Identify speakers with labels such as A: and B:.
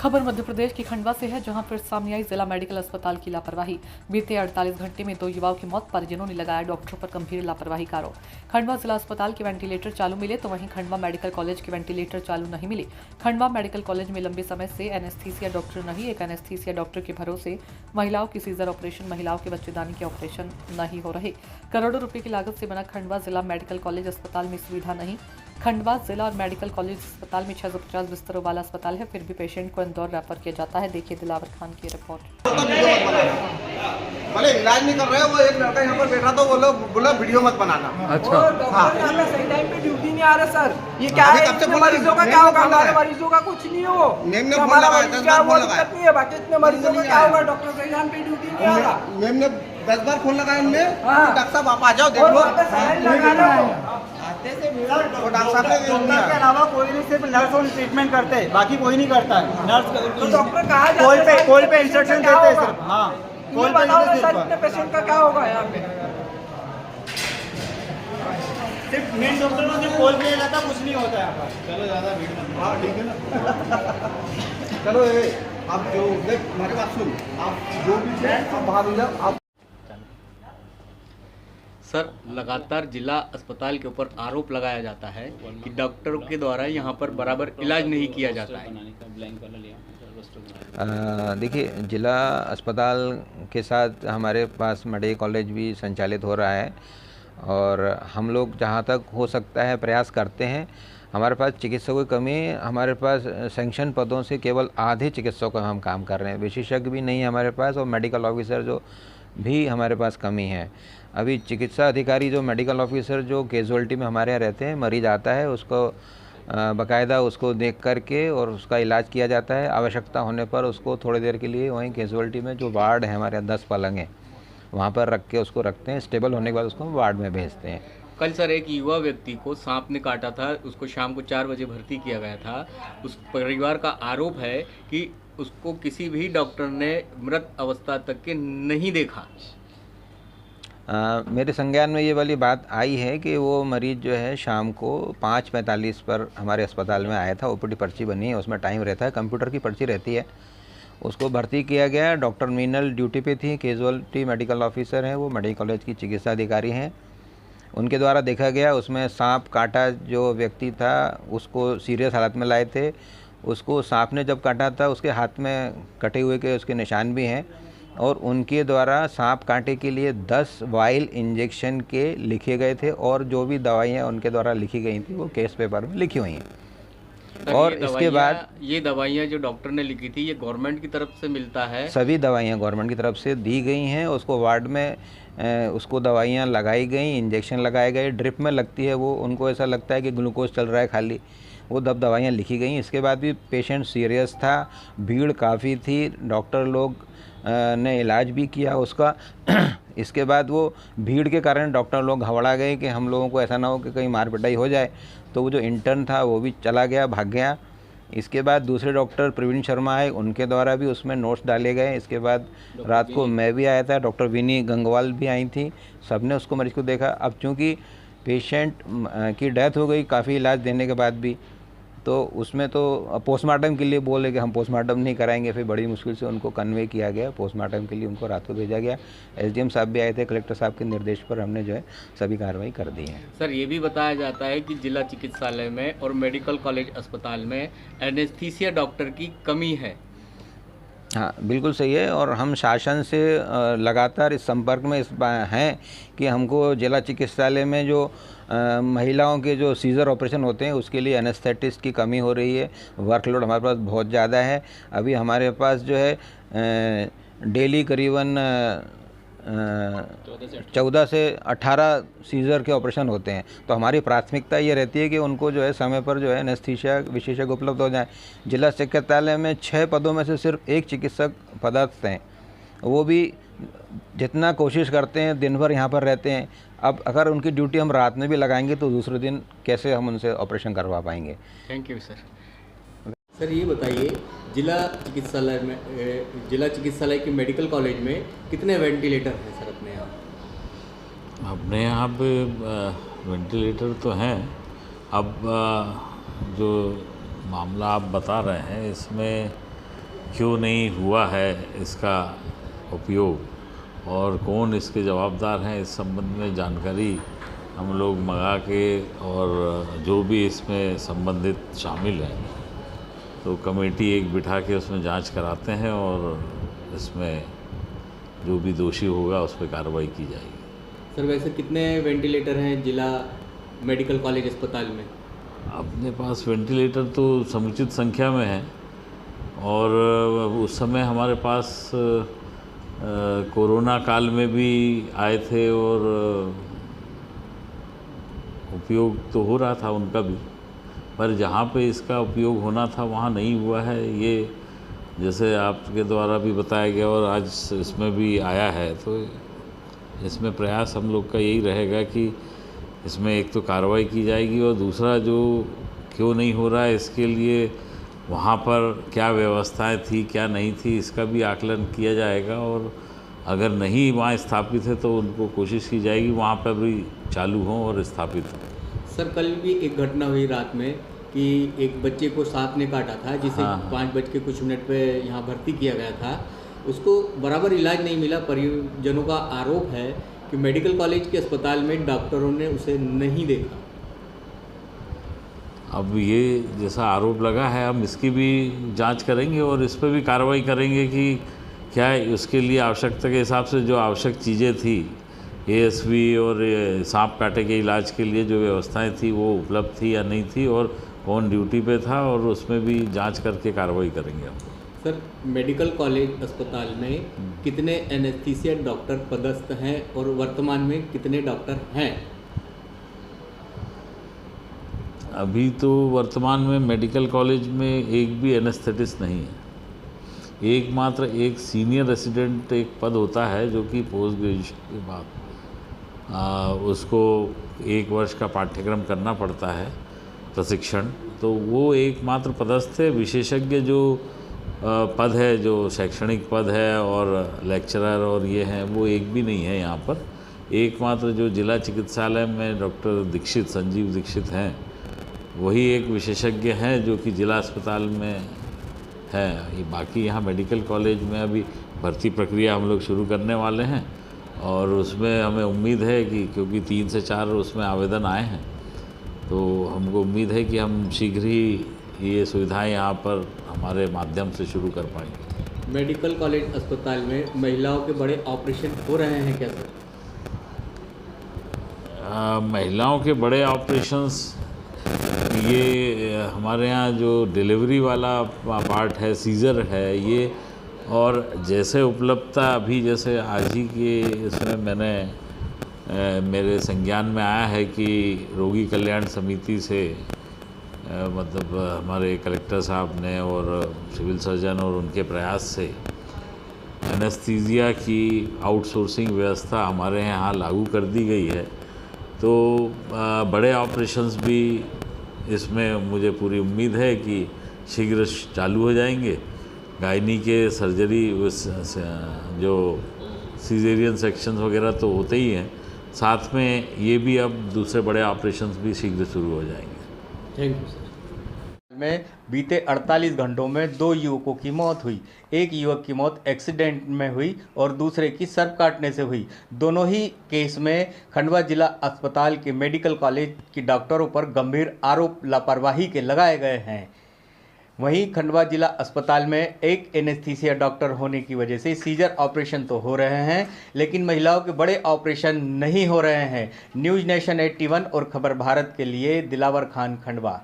A: खबर मध्य प्रदेश की खंडवा से है, जहां फिर सामने आई जिला मेडिकल अस्पताल की लापरवाही। बीते 48 घंटे में 2 युवाओं की मौत पर जिन्होंने लगाया डॉक्टरों पर गंभीर लापरवाही का आरोप। खंडवा जिला अस्पताल के वेंटिलेटर चालू मिले तो वहीं खंडवा मेडिकल कॉलेज के वेंटिलेटर चालू नहीं मिले। खंडवा मेडिकल कॉलेज में लंबे समय से एनेस्थीसिया डॉक्टर नहीं, एक एनेस्थीसिया डॉक्टर के भरोसे महिलाओं की सीजर ऑपरेशन, महिलाओं के बच्चेदानी के ऑपरेशन नहीं हो रहे। करोड़ों रुपए की लागत से बना खंडवा जिला मेडिकल कॉलेज अस्पताल में सुविधा नहीं। खंडवा जिला और मेडिकल कॉलेज अस्पताल में 650 बिस्तरों वाला अस्पताल है, फिर भी पेशेंट को इंदौर रेफर किया जाता है। देखिए दिलावर खान की रिपोर्ट।
B: भले इलाज नहीं कर रहे, वो एक लड़का यहाँ पर बैठा था, वो लोग बोला वीडियो मत बनाना।
C: अच्छा,
B: हाँ,
D: सही टाइम पे ड्यूटी नहीं आ रहा सर। ये क्या है? इतने मरीजों का क्या होगा? हमारे मरीजों का कुछ नहीं हो।
B: मैम ने फोन लगाया, 10 बार फोन लगाया।
D: नहीं है, बाकी इतने मरीजों का क्या होगा? डॉक्टर सही टाइम पे ड्यूटी नहीं आ रहा।
B: मैम ने 10 बार फोन लगाया उनने।
D: हाँ।
B: डॉक्टर साहब आप आ जाओ, देख लो। डॉक्टर साहब ने
E: के अलावा कोई नहीं, सिर्फ नर्स और ट्रीटमेंट करते हैं, बाकी कोई नहीं करता है। नर्स
D: तो डॉक्टर कहाँ जाते हैं?
E: कॉल पे इंस्ट्रक्शन देते हैं सिर्फ। हाँ, कॉल पे
D: बताओ ना सर,
E: सिर्फ
D: इतने पेशेंट का क्या होगा यहाँ पे?
E: सिर्फ मेन डॉक्टर ने सिर्फ कॉल पे रहता, कुछ नहीं होता यहाँ पर।
B: चलो ज्यादा भीड़ मत, हाँ ठीक है ना। चलो आप जो देख, हमारी बात सुन, आप जो भी है आप बाहर हो जाओ। आप
C: सर, लगातार जिला अस्पताल के ऊपर आरोप लगाया जाता है कि डॉक्टरों के द्वारा यहाँ पर बराबर इलाज नहीं किया जाता है।
F: देखिए, जिला अस्पताल के साथ हमारे पास मेडिकल कॉलेज भी संचालित हो रहा है और हम लोग जहाँ तक हो सकता है प्रयास करते हैं। हमारे पास चिकित्सकों की कमी है, हमारे पास सैंक्शन पदों से केवल आधे चिकित्सकों का हम काम कर रहे हैं, विशेषज्ञ भी नहीं है हमारे पास, और मेडिकल ऑफिसर जो भी हमारे पास कमी है। अभी चिकित्सा अधिकारी जो मेडिकल ऑफिसर जो कैजुअलिटी में हमारे यहाँ रहते हैं, मरीज आता है उसको बाकायदा उसको देख कर के और उसका इलाज किया जाता है। आवश्यकता होने पर उसको थोड़ी देर के लिए वहीं कैजुअलिटी में जो वार्ड है हमारे यहाँ 10 पलंग हैं, वहाँ पर रख के उसको रखते हैं। स्टेबल होने के बाद उसको वार्ड में भेजते हैं।
C: कल सर एक युवा व्यक्ति को सांप ने काटा था, उसको शाम को 4 बजे भर्ती किया गया था। उस परिवार का आरोप है कि उसको किसी भी डॉक्टर ने मृत अवस्था तक के नहीं देखा।
F: मेरे संज्ञान में ये वाली बात आई है कि वो मरीज़ जो है शाम को 5:45 पर हमारे अस्पताल में आया था। ओपीडी पर्ची बनी है, उसमें टाइम रहता है, कंप्यूटर की पर्ची रहती है। उसको भर्ती किया गया। डॉक्टर मीनल ड्यूटी पे थी, कैजुअलिटी मेडिकल ऑफिसर हैं, वो मेडिकल कॉलेज की चिकित्सा अधिकारी हैं। उनके द्वारा देखा गया, उसमें सांप काटा जो व्यक्ति था उसको सीरियस हालत में लाए थे। उसको सांप ने जब काटा था उसके हाथ में कटे हुए के उसके निशान भी हैं, और उनके द्वारा सांप कांटे के लिए 10 वाइल इंजेक्शन के लिखे गए थे, और जो भी दवाइयाँ उनके द्वारा लिखी गई थी वो केस पेपर में लिखी हुई हैं। और इसके बाद
C: ये दवाइयाँ जो डॉक्टर ने लिखी थी, ये गवर्नमेंट की तरफ से मिलता है?
F: सभी दवाइयाँ गवर्नमेंट की तरफ से दी गई हैं। उसको वार्ड में उसको दवाइयाँ लगाई गई, इंजेक्शन लगाए गए, ड्रिप में लगती है वो, उनको ऐसा लगता है कि ग्लूकोज चल रहा है खाली, वो दवाइयाँ लिखी गई। इसके बाद भी पेशेंट सीरियस था, भीड़ काफ़ी थी, डॉक्टर लोग ने इलाज भी किया उसका। इसके बाद वो भीड़ के कारण डॉक्टर लोग घबरा गए कि हम लोगों को ऐसा ना हो कि कहीं मार पिटाई हो जाए, तो वो जो इंटर्न था वो भी चला गया, भाग गया। इसके बाद दूसरे डॉक्टर प्रवीण शर्मा आए, उनके द्वारा भी उसमें नोट्स डाले गए। इसके बाद रात को मैं भी आया था, डॉक्टर विनी गंगवाल भी आई थी, सबने उसको मरीज को देखा। अब चूँकि पेशेंट की डेथ हो गई काफ़ी इलाज देने के बाद भी, तो उसमें तो पोस्टमार्टम के लिए बोले कि हम पोस्टमार्टम नहीं कराएंगे। फिर बड़ी मुश्किल से उनको कन्वे किया गया पोस्टमार्टम के लिए, उनको रात को भेजा गया। एसडीएम साहब भी आए थे, कलेक्टर साहब के निर्देश पर हमने जो है सभी कार्रवाई कर दी है।
C: सर, ये भी बताया जाता है कि जिला चिकित्सालय में और मेडिकल कॉलेज अस्पताल में एनेस्थीसिया डॉक्टर की कमी है।
F: हाँ, बिल्कुल सही है, और हम शासन से लगातार इस संपर्क में हैं कि हमको जिला चिकित्सालय में जो महिलाओं के जो सीजर ऑपरेशन होते हैं उसके लिए एनेस्थेटिस्ट की कमी हो रही है। वर्कलोड हमारे पास बहुत ज़्यादा है। अभी हमारे पास जो है डेली करीबन 14 से 18 सीजर के ऑपरेशन होते हैं, तो हमारी प्राथमिकता ये रहती है कि उनको जो है समय पर जो है एनेस्थीसिया विशेषज्ञ उपलब्ध हो जाए। जिला चिकित्सालय में 6 पदों में से सिर्फ 1 चिकित्सक पदस्थ हैं, वो भी जितना कोशिश करते हैं दिन भर यहाँ पर रहते हैं। अब अगर उनकी ड्यूटी हम रात में भी लगाएंगे तो दूसरे दिन कैसे हम उनसे ऑपरेशन करवा पाएंगे।
C: Thank you sir. सर, ये बताइए, जिला चिकित्सालय के मेडिकल कॉलेज में कितने वेंटिलेटर हैं सर अपने यहाँ?
G: अपने यहाँ पे वेंटिलेटर तो हैं। अब जो मामला आप बता रहे हैं इसमें क्यों नहीं हुआ है इसका उपयोग और कौन इसके जवाबदार हैं, इस संबंध में जानकारी हम लोग मंगा के और जो भी इसमें संबंधित शामिल हैं तो कमेटी एक बिठा के उसमें जांच कराते हैं और इसमें जो भी दोषी होगा उस पर कार्रवाई की जाएगी।
C: सर वैसे कितने वेंटिलेटर हैं जिला मेडिकल कॉलेज अस्पताल में?
G: अपने पास वेंटिलेटर तो समुचित संख्या में है और उस समय हमारे पास कोरोना काल में भी आए थे और उपयोग तो हो रहा था उनका भी, पर जहाँ पे इसका उपयोग होना था वहाँ नहीं हुआ है। ये जैसे आपके द्वारा भी बताया गया और आज इसमें भी आया है, तो इसमें प्रयास हम लोग का यही रहेगा कि इसमें एक तो कार्रवाई की जाएगी और दूसरा जो क्यों नहीं हो रहा है इसके लिए वहाँ पर क्या व्यवस्थाएं थी क्या नहीं थी इसका भी आकलन किया जाएगा और अगर नहीं वहाँ स्थापित है तो उनको कोशिश की जाएगी वहाँ पर भी चालू हों और स्थापित हों।
C: सर कल भी एक घटना हुई रात में कि एक बच्चे को सांप ने काटा था जिसे 5 बज के कुछ मिनट पे यहाँ भर्ती किया गया था, उसको बराबर इलाज नहीं मिला। परिजनों का आरोप है कि मेडिकल कॉलेज के अस्पताल में डॉक्टरों ने उसे नहीं देखा।
G: अब ये जैसा आरोप लगा है हम इसकी भी जांच करेंगे और इस पर भी कार्रवाई करेंगे कि क्या उसके लिए आवश्यकता के हिसाब से जो आवश्यक चीज़ें थी एएसवी और सांप काटे के इलाज के लिए जो व्यवस्थाएं थी वो उपलब्ध थी या नहीं थी और कौन ड्यूटी पे था और उसमें भी जांच करके कार्रवाई करेंगे हम।
C: सर मेडिकल कॉलेज अस्पताल में कितने एनेस्थीसिया डॉक्टर पदस्थ हैं और वर्तमान में कितने डॉक्टर हैं?
G: अभी तो वर्तमान में मेडिकल कॉलेज में एक भी एनेस्थेटिस्ट नहीं है। एकमात्र एक सीनियर रेसिडेंट एक पद होता है जो कि पोस्ट ग्रेजुएशन के बाद उसको 1 वर्ष का पाठ्यक्रम करना पड़ता है प्रशिक्षण, तो वो एकमात्र पदस्थ है। विशेषज्ञ जो पद है जो शैक्षणिक पद है और लेक्चरर और ये हैं वो एक भी नहीं है यहाँ पर। एकमात्र जो जिला चिकित्सालय में डॉक्टर दीक्षित संजीव दीक्षित हैं वही एक विशेषज्ञ हैं जो कि जिला अस्पताल में है। ये बाकी यहाँ मेडिकल कॉलेज में अभी भर्ती प्रक्रिया हम लोग शुरू करने वाले हैं और उसमें हमें उम्मीद है कि क्योंकि 3 से 4 उसमें आवेदन आए हैं तो हमको उम्मीद है कि हम शीघ्र ही ये सुविधाएं यहाँ पर हमारे माध्यम से शुरू कर पाएंगे।
C: मेडिकल कॉलेज अस्पताल में महिलाओं के बड़े ऑपरेशन हो रहे हैं क्या सर?
G: महिलाओं के बड़े ऑपरेशंस ये हमारे यहाँ जो डिलीवरी वाला पार्ट है सीज़र है ये, और जैसे उपलब्धता अभी जैसे आज ही के इसमें मैंने मेरे संज्ञान में आया है कि रोगी कल्याण समिति से मतलब हमारे कलेक्टर साहब ने और सिविल सर्जन और उनके प्रयास से एनेस्थीसिया की आउटसोर्सिंग व्यवस्था हमारे यहाँ लागू कर दी गई है। तो बड़े ऑपरेशंस भी इसमें मुझे पूरी उम्मीद है कि शीघ्र चालू हो जाएंगे। गायनी के सर्जरी जो सीजेरियन सेक्शंस वगैरह तो होते ही हैं, साथ में ये भी अब दूसरे बड़े ऑपरेशंस भी शीघ्र शुरू हो जाएंगे।
C: Thank you sir. में बीते 48 घंटों में 2 युवकों की मौत हुई। एक युवक की मौत एक्सीडेंट में हुई और दूसरे की सर्प काटने से हुई। दोनों ही केस में खंडवा जिला अस्पताल के मेडिकल कॉलेज की डॉक्टरों पर गंभीर आरोप लापरवाही के लगाए गए हैं। वहीं खंडवा जिला अस्पताल में एक एनेस्थीसिया डॉक्टर होने की वजह से सीजर ऑपरेशन तो हो रहे हैं लेकिन महिलाओं के बड़े ऑपरेशन नहीं हो रहे हैं। न्यूज़ नेशन 81 और खबर भारत के लिए दिलावर खान, खंडवा।